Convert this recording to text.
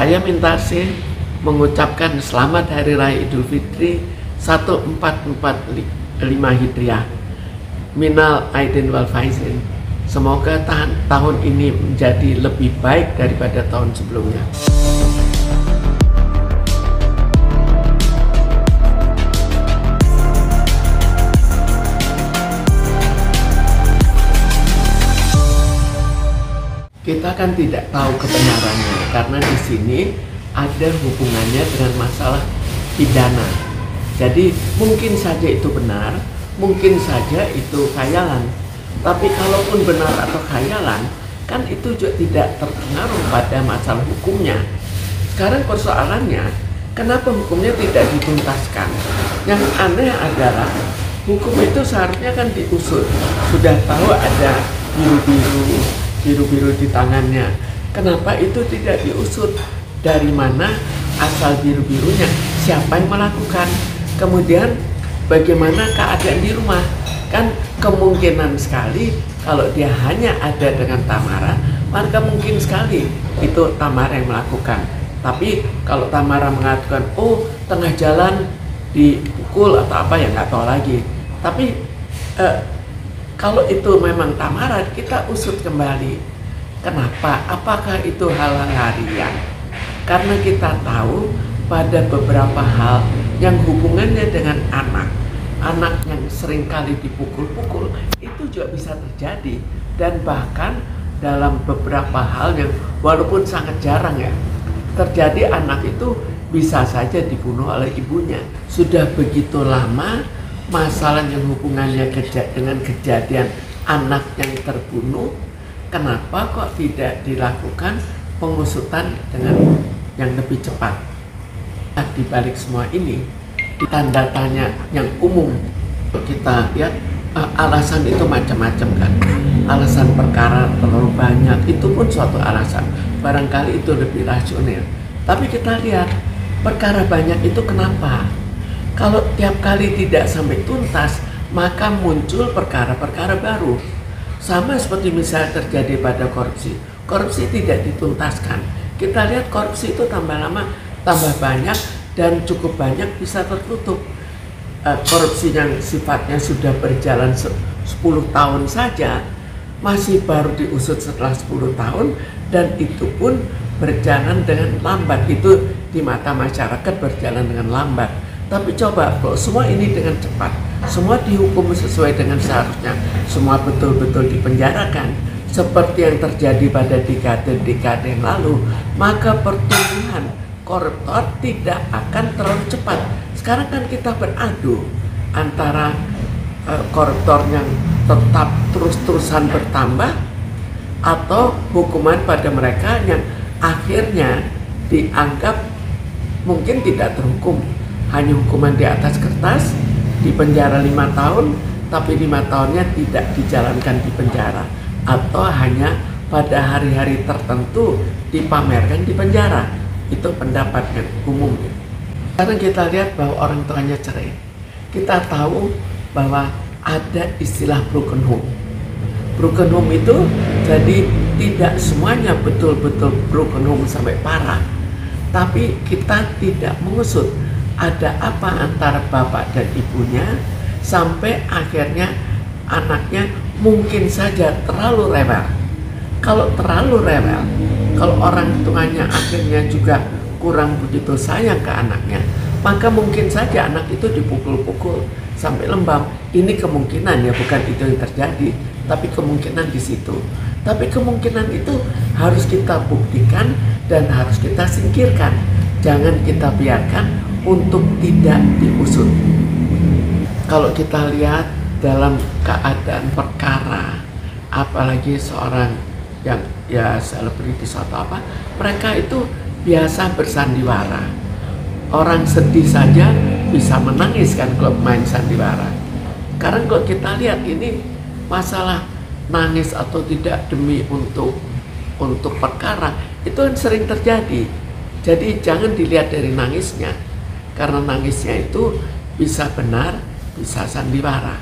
Saya minta C mengucapkan selamat Hari Raya Idul Fitri 1445 Hijriah. Minal aidin wal faizin. Semoga tahun ini menjadi lebih baik daripada tahun sebelumnya. Kita kan tidak tahu kebenarannya karena di sini ada hubungannya dengan masalah pidana. Jadi mungkin saja itu benar, mungkin saja itu khayalan. Tapi kalaupun benar atau khayalan, kan itu juga tidak terpengaruh pada masalah hukumnya. Sekarang persoalannya, kenapa hukumnya tidak dituntaskan? Yang aneh adalah hukum itu seharusnya kan diusut. Sudah tahu ada biru-biru di tangannya. Kenapa itu tidak diusut? Dari mana asal biru-birunya? Siapa yang melakukan? Kemudian bagaimana keadaan di rumah? Kan kemungkinan sekali kalau dia hanya ada dengan Tamara, maka mungkin sekali itu Tamara yang melakukan. Tapi kalau Tamara mengatakan, oh tengah jalan dipukul atau apa, ya nggak tahu lagi. Tapi kalau itu memang Tamara, kita usut kembali. Kenapa? Apakah itu hal harian? Karena kita tahu pada beberapa hal yang hubungannya dengan anak yang seringkali dipukul-pukul, itu juga bisa terjadi. Dan bahkan dalam beberapa hal yang walaupun sangat jarang ya, terjadi anak itu bisa saja dibunuh oleh ibunya. Sudah begitu lama masalah yang hubungannya dengan kejadian anak yang terbunuh, kenapa kok tidak dilakukan pengusutan dengan yang lebih cepat? Di balik semua ini, di tanda tanya yang umum kita lihat, alasan itu macam-macam kan. Alasan perkara terlalu banyak itu pun suatu alasan, barangkali itu lebih rasional. Tapi kita lihat perkara banyak itu kenapa? Kalau tiap kali tidak sampai tuntas, maka muncul perkara-perkara baru. Sama seperti misalnya terjadi pada korupsi. Korupsi tidak dituntaskan. Kita lihat korupsi itu tambah lama, tambah banyak, dan cukup banyak bisa tertutup. Korupsi yang sifatnya sudah berjalan 10 tahun saja, masih baru diusut setelah 10 tahun, dan itu pun berjalan dengan lambat. Itu di mata masyarakat berjalan dengan lambat. Tapi coba kalau semua ini dengan cepat, semua dihukum sesuai dengan seharusnya, semua betul-betul dipenjarakan seperti yang terjadi pada dekade-dekade yang lalu, maka pertumbuhan koruptor tidak akan terlalu cepat. Sekarang kan kita beradu antara koruptor yang tetap terus-terusan bertambah atau hukuman pada mereka yang akhirnya dianggap mungkin tidak terhukum, hanya hukuman di atas kertas, di penjara 5 tahun, tapi 5 tahunnya tidak dijalankan di penjara, atau hanya pada hari-hari tertentu dipamerkan di penjara. Itu pendapat yang umum. Sekarang kita lihat bahwa orang tuanya cerai. Kita tahu bahwa ada istilah broken home. Broken home itu jadi tidak semuanya betul-betul broken home sampai parah, tapi kita tidak mengusut ada apa antara bapak dan ibunya sampai akhirnya anaknya mungkin saja terlalu rewel. Kalau terlalu rewel, kalau orang tuanya akhirnya juga kurang begitu sayang ke anaknya, maka mungkin saja anak itu dipukul-pukul sampai lembab. Ini kemungkinan ya, bukan itu yang terjadi, tapi kemungkinan di situ. Tapi kemungkinan itu harus kita buktikan dan harus kita singkirkan. Jangan kita biarkan untuk tidak diusut. Kalau kita lihat dalam keadaan perkara, apalagi seorang yang ya selebritis atau apa, mereka itu biasa bersandiwara. Orang sedih saja bisa menangis kan kalau main sandiwara. Sekarang kalau kita lihat ini masalah nangis atau tidak demi untuk perkara, itu kan sering terjadi. Jadi jangan dilihat dari nangisnya, karena nangisnya itu bisa benar, bisa sandiwara.